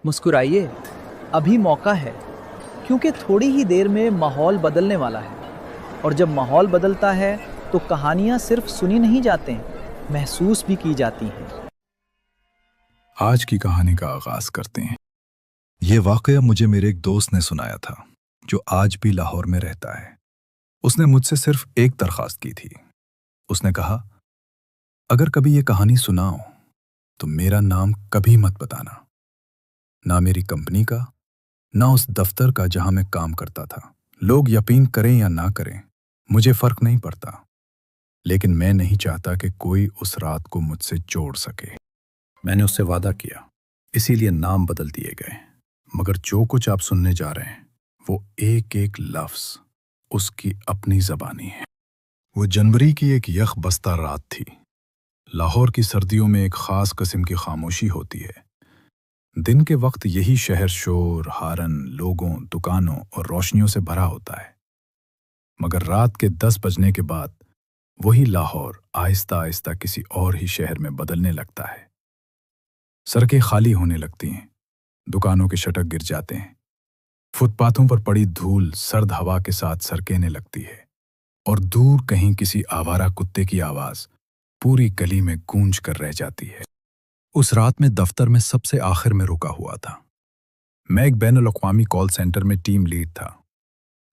مسکرائیے، ابھی موقع ہے، کیونکہ تھوڑی ہی دیر میں ماحول بدلنے والا ہے، اور جب ماحول بدلتا ہے تو کہانیاں صرف سنی نہیں جاتے ہیں، محسوس بھی کی جاتی ہیں۔ آج کی کہانی کا آغاز کرتے ہیں۔ یہ واقعہ مجھے میرے ایک دوست نے سنایا تھا جو آج بھی لاہور میں رہتا ہے۔ اس نے مجھ سے صرف ایک درخواست کی تھی۔ اس نے کہا، اگر کبھی یہ کہانی سناؤ تو میرا نام کبھی مت بتانا، نہ میری کمپنی کا، نہ اس دفتر کا جہاں میں کام کرتا تھا۔ لوگ یقین کریں یا نہ کریں، مجھے فرق نہیں پڑتا، لیکن میں نہیں چاہتا کہ کوئی اس رات کو مجھ سے جوڑ سکے۔ میں نے اس سے وعدہ کیا، اسی لیے نام بدل دیے گئے، مگر جو کچھ آپ سننے جا رہے ہیں وہ ایک ایک لفظ اس کی اپنی زبانی ہے۔ وہ جنوری کی ایک یخ بستہ رات تھی۔ لاہور کی سردیوں میں ایک خاص قسم کی خاموشی ہوتی ہے۔ دن کے وقت یہی شہر شور، ہارن، لوگوں، دکانوں اور روشنیوں سے بھرا ہوتا ہے، مگر رات کے 10 بجنے کے بعد وہی لاہور آہستہ آہستہ کسی اور ہی شہر میں بدلنے لگتا ہے۔ سڑکیں خالی ہونے لگتی ہیں، دکانوں کے شٹر گر جاتے ہیں، فٹ پاتھوں پر پڑی دھول سرد ہوا کے ساتھ سرکینے لگتی ہے، اور دور کہیں کسی آوارہ کتے کی آواز پوری گلی میں گونج کر رہ جاتی ہے۔ اس رات میں دفتر میں سب سے آخر میں رکا ہوا تھا۔ میں ایک بین الاقوامی کال سینٹر میں ٹیم لیڈ تھا۔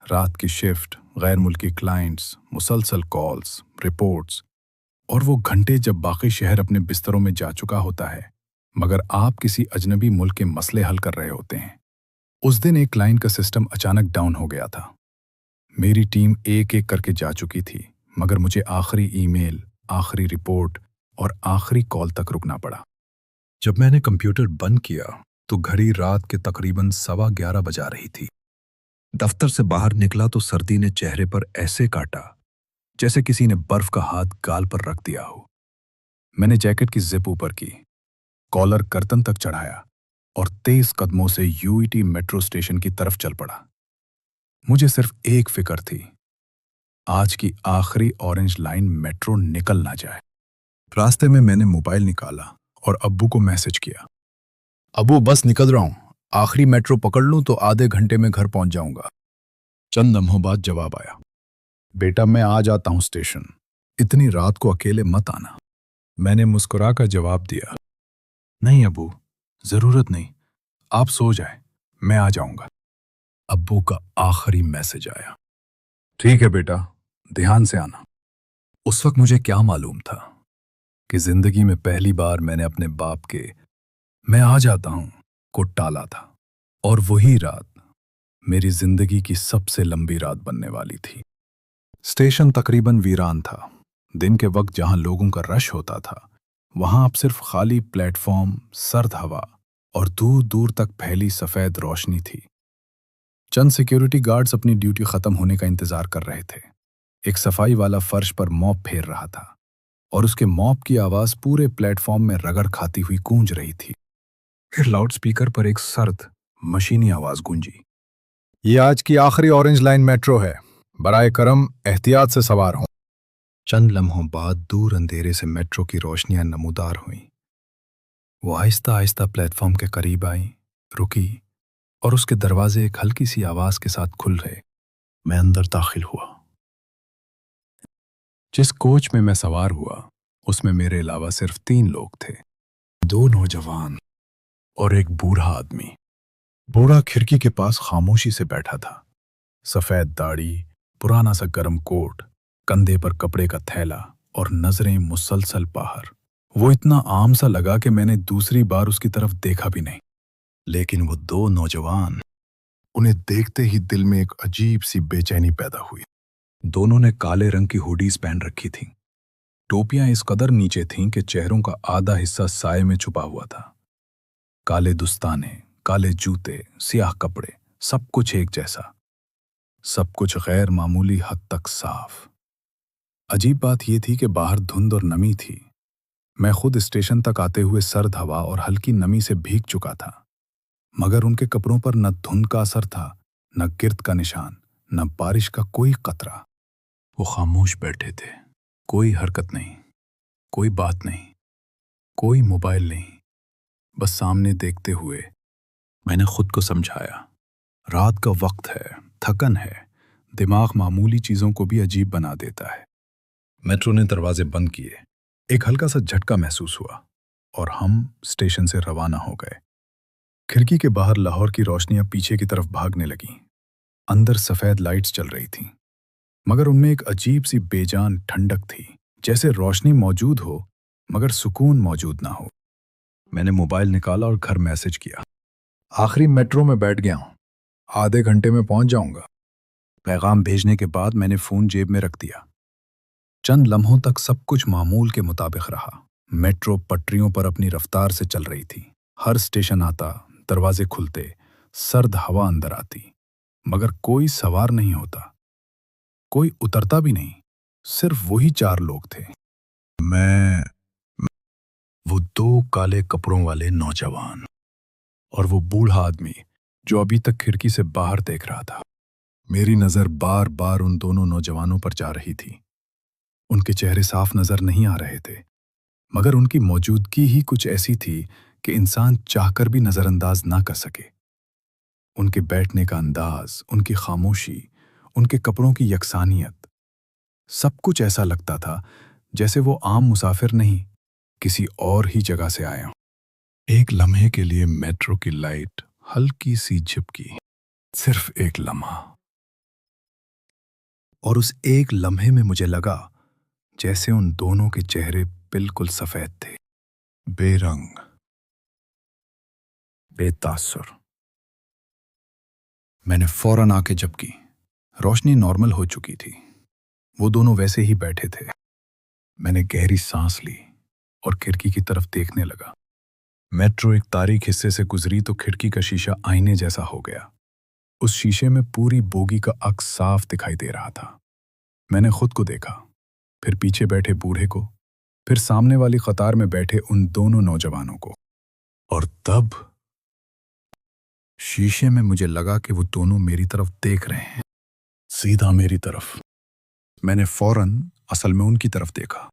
رات کی شفٹ، غیر ملکی کلائنٹس، مسلسل کالز، رپورٹس، اور وہ گھنٹے جب باقی شہر اپنے بستروں میں جا چکا ہوتا ہے مگر آپ کسی اجنبی ملک کے مسئلے حل کر رہے ہوتے ہیں۔ اس دن ایک کلائنٹ کا سسٹم اچانک ڈاؤن ہو گیا تھا۔ میری ٹیم ایک ایک کر کے جا چکی تھی، مگر مجھے آخری ای میل، آخری رپورٹ اور آخری کال تک رکنا پڑا۔ جب میں نے کمپیوٹر بند کیا تو گھڑی رات کے تقریباً 11:15 بجا رہی تھی۔ دفتر سے باہر نکلا تو سردی نے چہرے پر ایسے کاٹا جیسے کسی نے برف کا ہاتھ گال پر رکھ دیا ہو۔ میں نے جیکٹ کی زپ اوپر کی، کالر کرتن تک چڑھایا اور تیز قدموں سے UET میٹرو اسٹیشن کی طرف چل پڑا۔ مجھے صرف ایک فکر تھی، آج کی آخری اورنج لائن میٹرو نکل نہ جائے۔ راستے میں نے موبائل نکالا اور ابو کو میسج کیا، ابو بس نکل رہا ہوں، آخری میٹرو پکڑ لوں تو آدھے گھنٹے میں گھر پہنچ جاؤں گا۔ چند لمحوں بعد جواب آیا، بیٹا میں آ جاتا ہوں اسٹیشن، اتنی رات کو اکیلے مت آنا۔ میں نے مسکرا کر جواب دیا، نہیں ابو، ضرورت نہیں، آپ سو جائیں، میں آ جاؤں گا۔ ابو کا آخری میسج آیا، ٹھیک ہے بیٹا، دھیان سے آنا۔ اس وقت مجھے کیا معلوم تھا کہ زندگی میں پہلی بار میں نے اپنے باپ کے میں آ جاتا ہوں کو ٹالا تھا، اور وہی رات میری زندگی کی سب سے لمبی رات بننے والی تھی۔ اسٹیشن تقریباً ویران تھا۔ دن کے وقت جہاں لوگوں کا رش ہوتا تھا وہاں اب صرف خالی پلیٹ فارم، سرد ہوا اور دور دور تک پھیلی سفید روشنی تھی۔ چند سیکیورٹی گارڈز اپنی ڈیوٹی ختم ہونے کا انتظار کر رہے تھے۔ ایک صفائی والا فرش پر موپ پھیر رہا تھا اور اس کے موپ کی آواز پورے پلیٹ فارم میں رگڑ کھاتی ہوئی گونج رہی تھی۔ پھر لاؤڈ سپیکر پر ایک سرد، مشینی آواز گونجی، یہ آج کی آخری اورنج لائن میٹرو ہے، برائے کرم احتیاط سے سوار ہوں۔ چند لمحوں بعد دور اندھیرے سے میٹرو کی روشنیاں نمودار ہوئیں۔ وہ آہستہ آہستہ پلیٹ فارم کے قریب آئیں، رکی، اور اس کے دروازے ایک ہلکی سی آواز کے ساتھ کھل گئے۔ میں اندر داخل ہوا۔ جس کوچ میں سوار ہوا اس میں میرے علاوہ صرف 3 لوگ تھے، 2 نوجوان اور ایک بوڑھا آدمی۔ بوڑھا کھڑکی کے پاس خاموشی سے بیٹھا تھا، سفید داڑھی، پرانا سا گرم کوٹ، کندھے پر کپڑے کا تھیلا اور نظریں مسلسل باہر۔ وہ اتنا عام سا لگا کہ میں نے دوسری بار اس کی طرف دیکھا بھی نہیں۔ لیکن وہ 2 نوجوان، انہیں دیکھتے ہی دل میں ایک عجیب سی بے چینی پیدا ہوئی۔ دونوں نے کالے رنگ کی ہوڈیز پہن رکھی تھیں۔ ٹوپیاں اس قدر نیچے تھیں کہ چہروں کا آدھا حصہ سائے میں چھپا ہوا تھا۔ کالے دستانے، کالے جوتے، سیاہ کپڑے، سب کچھ ایک جیسا، سب کچھ غیر معمولی حد تک صاف۔ عجیب بات یہ تھی کہ باہر دھند اور نمی تھی۔ میں خود اسٹیشن تک آتے ہوئے سرد ہوا اور ہلکی نمی سے بھیگ چکا تھا، مگر ان کے کپڑوں پر نہ دھند کا اثر تھا، نہ گرد کا نشان، نہ بارش کا کوئی قطرہ۔ وہ خاموش بیٹھے تھے، کوئی حرکت نہیں، کوئی بات نہیں، کوئی موبائل نہیں، بس سامنے دیکھتے ہوئے میں نے خود کو سمجھایا، رات کا وقت ہے، تھکن ہے، دماغ معمولی چیزوں کو بھی عجیب بنا دیتا ہے۔ میٹرو نے دروازے بند کیے، ایک ہلکا سا جھٹکا محسوس ہوا اور ہم اسٹیشن سے روانہ ہو گئے۔ کھڑکی کے باہر لاہور کی روشنیاں پیچھے کی طرف بھاگنے لگیں۔ اندر سفید لائٹس چل رہی تھیں، مگر ان میں ایک عجیب سی بے جان ٹھنڈک تھی، جیسے روشنی موجود ہو مگر سکون موجود نہ ہو۔ میں نے موبائل نکالا اور گھر میسج کیا، آخری میٹرو میں بیٹھ گیا ہوں، آدھے گھنٹے میں پہنچ جاؤں گا۔ پیغام بھیجنے کے بعد میں نے فون جیب میں رکھ دیا۔ چند لمحوں تک سب کچھ معمول کے مطابق رہا۔ میٹرو پٹریوں پر اپنی رفتار سے چل رہی تھی، ہر اسٹیشن آتا، دروازے کھلتے، سرد ہوا اندر آتی، مگر کوئی سوار نہیں ہوتا، کوئی اترتا بھی نہیں، صرف وہی 4 لوگ تھے۔ میں، وہ 2 کالے کپڑوں والے نوجوان اور وہ بوڑھا آدمی جو ابھی تک کھڑکی سے باہر دیکھ رہا تھا۔ میری نظر بار بار ان دونوں نوجوانوں پر جا رہی تھی۔ ان کے چہرے صاف نظر نہیں آ رہے تھے، مگر ان کی موجودگی ہی کچھ ایسی تھی کہ انسان چاہ کر بھی نظر انداز نہ کر سکے۔ ان کے بیٹھنے کا انداز، ان کی خاموشی، ان کے کپڑوں کی یکسانیت، سب کچھ ایسا لگتا تھا جیسے وہ عام مسافر نہیں، کسی اور ہی جگہ سے آئے ہوں۔ ایک لمحے کے لیے میٹرو کی لائٹ ہلکی سی جھپکی، صرف ایک لمحہ، اور اس ایک لمحے میں مجھے لگا جیسے ان دونوں کے چہرے بالکل سفید تھے، بے رنگ، بے تاثر۔ میں نے فوراً آ کے جھپکی۔ روشنی نارمل ہو چکی تھی، وہ دونوں ویسے ہی بیٹھے تھے۔ میں نے گہری سانس لی اور کھڑکی کی طرف دیکھنے لگا۔ میٹرو ایک تاریک حصے سے گزری تو کھڑکی کا شیشہ آئینے جیسا ہو گیا۔ اس شیشے میں پوری بوگی کا عکس صاف دکھائی دے رہا تھا۔ میں نے خود کو دیکھا، پھر پیچھے بیٹھے بوڑھے کو، پھر سامنے والی قطار میں بیٹھے ان دونوں نوجوانوں کو، اور تب شیشے میں مجھے لگا کہ وہ دونوں میری طرف دیکھ رہے ہیں، سیدھا میری طرف۔ میں نے فوراً اصل میں ان کی طرف دیکھا۔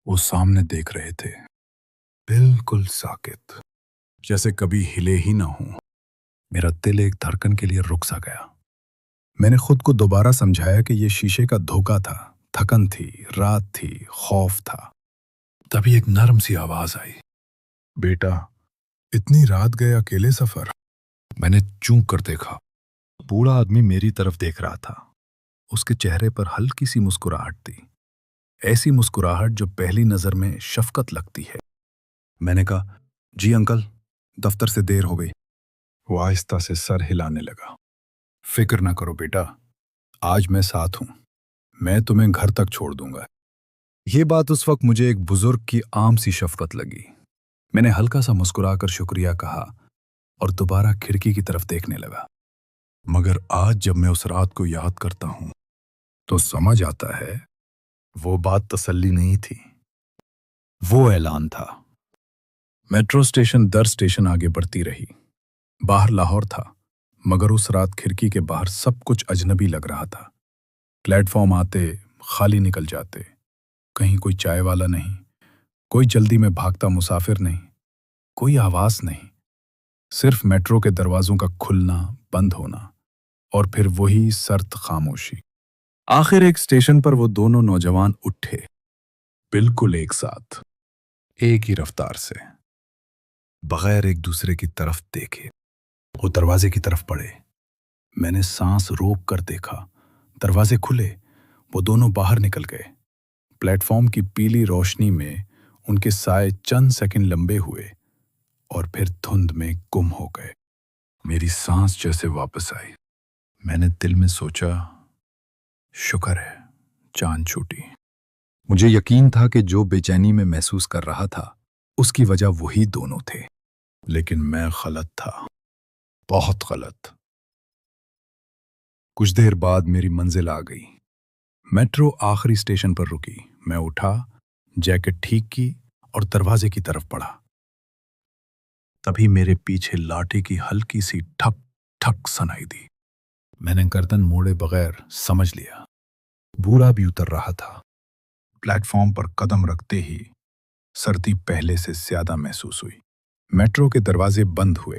وہ سامنے دیکھ رہے تھے، بالکل ساکت، جیسے کبھی ہلے ہی نہ ہوں۔ میرا دل ایک دھڑکن کے لیے رک سا گیا۔ میں نے خود کو دوبارہ سمجھایا کہ یہ شیشے کا دھوکا تھا، تھکن تھی، رات تھی، خوف تھا۔ تبھی ایک نرم سی آواز آئی، بیٹا، اتنی رات گئے اکیلے سفر؟ میں نے چونک کر دیکھا۔ بوڑھا آدمی میری طرف دیکھ رہا تھا۔ اس کے چہرے پر ہلکی سی مسکراہٹ تھی، ایسی مسکراہٹ جو پہلی نظر میں شفقت لگتی ہے۔ میں نے کہا، جی انکل، دفتر سے دیر ہو گئی۔ وہ آہستہ سے سر ہلانے لگا۔ فکر نہ کرو بیٹا، آج میں ساتھ ہوں، میں تمہیں گھر تک چھوڑ دوں گا۔ یہ بات اس وقت مجھے ایک بزرگ کی عام سی شفقت لگی۔ میں نے ہلکا سا مسکرا کر شکریہ کہا اور دوبارہ کھڑکی کی طرف دیکھنے لگا۔ مگر آج جب میں اس رات کو یاد کرتا ہوں تو سمجھ آتا ہے وہ بات تسلی نہیں تھی، وہ اعلان تھا۔ میٹرو اسٹیشن در اسٹیشن آگے بڑھتی رہی۔ باہر لاہور تھا، مگر اس رات کھڑکی کے باہر سب کچھ اجنبی لگ رہا تھا۔ پلیٹ فارم آتے، خالی نکل جاتے، کہیں کوئی چائے والا نہیں، کوئی جلدی میں بھاگتا مسافر نہیں، کوئی آواز نہیں، صرف میٹرو کے دروازوں کا کھلنا، بند ہونا، اور پھر وہی سرد خاموشی۔ آخر ایک اسٹیشن پر وہ دونوں نوجوان اٹھے، بالکل ایک ساتھ، ایک ہی رفتار سے، بغیر ایک دوسرے کی طرف دیکھے۔ وہ دروازے کی طرف بڑھے۔ میں نے سانس روک کر دیکھا، دروازے کھلے، وہ دونوں باہر نکل گئے۔ پلیٹ فارم کی پیلی روشنی میں ان کے سائے چند سیکنڈ لمبے ہوئے اور پھر دھند میں گم ہو گئے۔ میری سانس جیسے واپس آئی۔ میں نے دل میں سوچا، شکر ہے جان چھوٹی۔ مجھے یقین تھا کہ جو بے چینی میں محسوس کر رہا تھا اس کی وجہ وہی دونوں تھے، لیکن میں غلط تھا، بہت غلط۔ کچھ دیر بعد میری منزل آ گئی۔ میٹرو آخری اسٹیشن پر رکی۔ میں اٹھا، جیکٹ ٹھیک کی اور دروازے کی طرف بڑھا۔ تبھی میرے پیچھے لاٹھی کی ہلکی سی ٹھک ٹھک سنائی دی۔ میں نے گردن موڑے بغیر سمجھ لیا، بوڑھا بھی اتر رہا تھا۔ پلیٹ فارم پر قدم رکھتے ہی سردی پہلے سے زیادہ محسوس ہوئی۔ میٹرو کے دروازے بند ہوئے،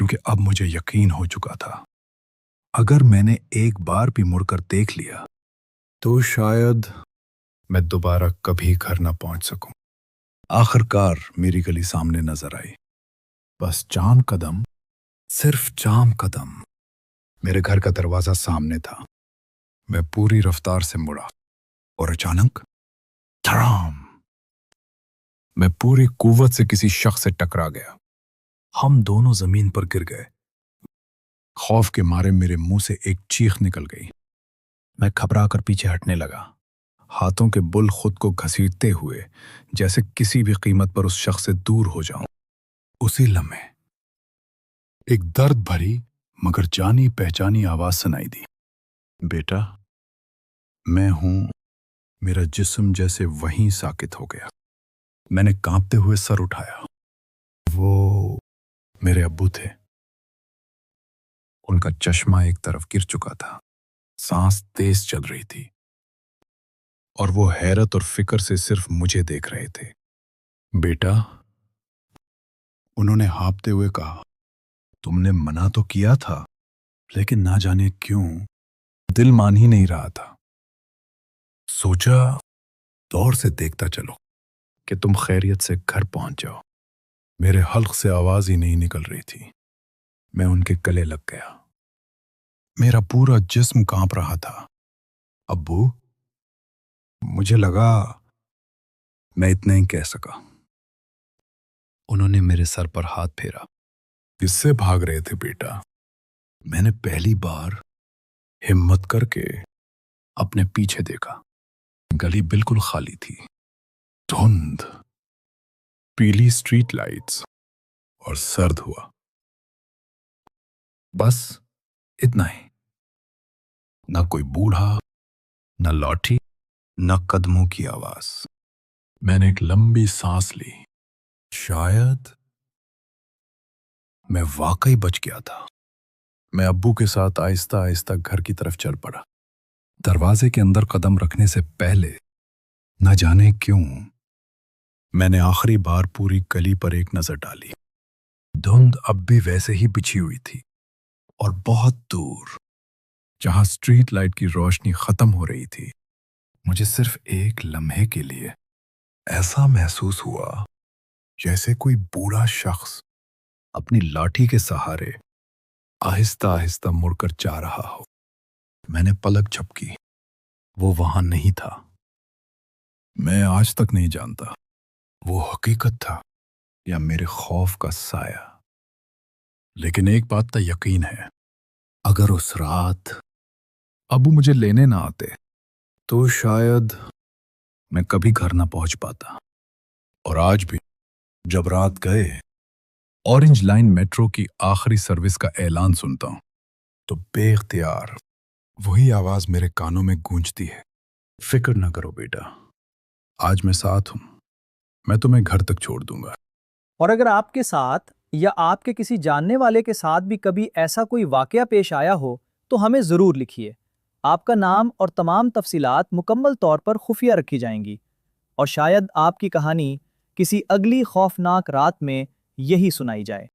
کیونکہ اب مجھے یقین ہو چکا تھا اگر میں نے ایک بار بھی مڑ کر دیکھ لیا تو شاید میں دوبارہ کبھی گھر نہ پہنچ سکوں۔ آخر کار میری گلی سامنے نظر آئی، بس چند قدم، صرف چند قدم۔ میرے گھر کا دروازہ سامنے تھا۔ میں پوری رفتار سے مڑا اور اچانک دھڑام، میں پوری قوت سے کسی شخص سے ٹکرا گیا۔ ہم دونوں زمین پر گر گئے۔ خوف کے مارے میرے منہ سے ایک چیخ نکل گئی۔ میں گھبرا کر پیچھے ہٹنے لگا، ہاتھوں کے بل خود کو گھسیٹتے ہوئے جیسے کسی بھی قیمت پر اس شخص سے دور ہو جاؤں۔ اسی لمحے ایک درد بھری مگر جانی پہچانی آواز سنائی دی، بیٹا میں ہوں۔ میرا جسم جیسے وہیں ساکت ہو گیا۔ میں نے کانپتے ہوئے سر اٹھایا۔ وہ میرے ابو تھے۔ ان کا چشمہ ایک طرف گر چکا تھا، سانس تیز چل رہی تھی، اور وہ حیرت اور فکر سے صرف مجھے دیکھ رہے تھے۔ بیٹا، انہوں نے ہانپتے ہوئے کہا، تم نے منع تو کیا تھا، لیکن نہ جانے کیوں دل مان ہی نہیں رہا تھا۔ سوچا دور سے دیکھتا چلو کہ تم خیریت سے گھر پہنچ جاؤ۔ میرے حلق سے آواز ہی نہیں نکل رہی تھی۔ میں ان کے گلے لگ گیا۔ میرا پورا جسم کانپ رہا تھا۔ ابو، مجھے لگا میں اتنا ہی کہہ سکا۔ انہوں نے میرے سر پر ہاتھ پھیرا۔ کس سے بھاگ رہے تھے بیٹا؟ میں نے پہلی بار ہمت کر کے اپنے پیچھے دیکھا۔ گلی بالکل خالی تھی، دھند، پیلی اسٹریٹ لائٹس اور سرد ہوا۔ بس اتنا ہی، نہ کوئی بوڑھا، نہ لاٹھی، نہ قدموں کی آواز۔ میں نے ایک لمبی سانس لی۔ شاید میں واقعی بچ گیا تھا۔ میں ابو کے ساتھ آہستہ آہستہ گھر کی طرف چل پڑا۔ دروازے کے اندر قدم رکھنے سے پہلے نہ جانے کیوں میں نے آخری بار پوری گلی پر ایک نظر ڈالی۔ دھند اب بھی ویسے ہی بچھی ہوئی تھی، اور بہت دور جہاں اسٹریٹ لائٹ کی روشنی ختم ہو رہی تھی، مجھے صرف ایک لمحے کے لیے ایسا محسوس ہوا جیسے کوئی بوڑھا شخص اپنی لاٹھی کے سہارے آہستہ آہستہ مڑ کر جا رہا ہو۔ میں نے پلک جھپکی، وہ وہاں نہیں تھا۔ میں آج تک نہیں جانتا وہ حقیقت تھا یا میرے خوف کا سایہ، لیکن ایک بات کا یقین ہے، اگر اس رات ابو مجھے لینے نہ آتے تو شاید میں کبھی گھر نہ پہنچ پاتا۔ اور آج بھی جب رات گئے اورنج لائن میٹرو کی آخری سروس کا اعلان سنتا ہوں تو بے اختیار وہی آواز میرے کانوں میں گونجتی ہے، فکر نہ کرو بیٹا، آج میں ساتھ ہوں، میں تمہیں گھر تک چھوڑ دوں گا۔ اور اگر آپ کے ساتھ یا آپ کے کسی جاننے والے کے ساتھ بھی کبھی ایسا کوئی واقعہ پیش آیا ہو تو ہمیں ضرور لکھیے۔ آپ کا نام اور تمام تفصیلات مکمل طور پر خفیہ رکھی جائیں گی، اور شاید آپ کی کہانی کسی اگلی خوفناک رات میں یہی سنائی جائے۔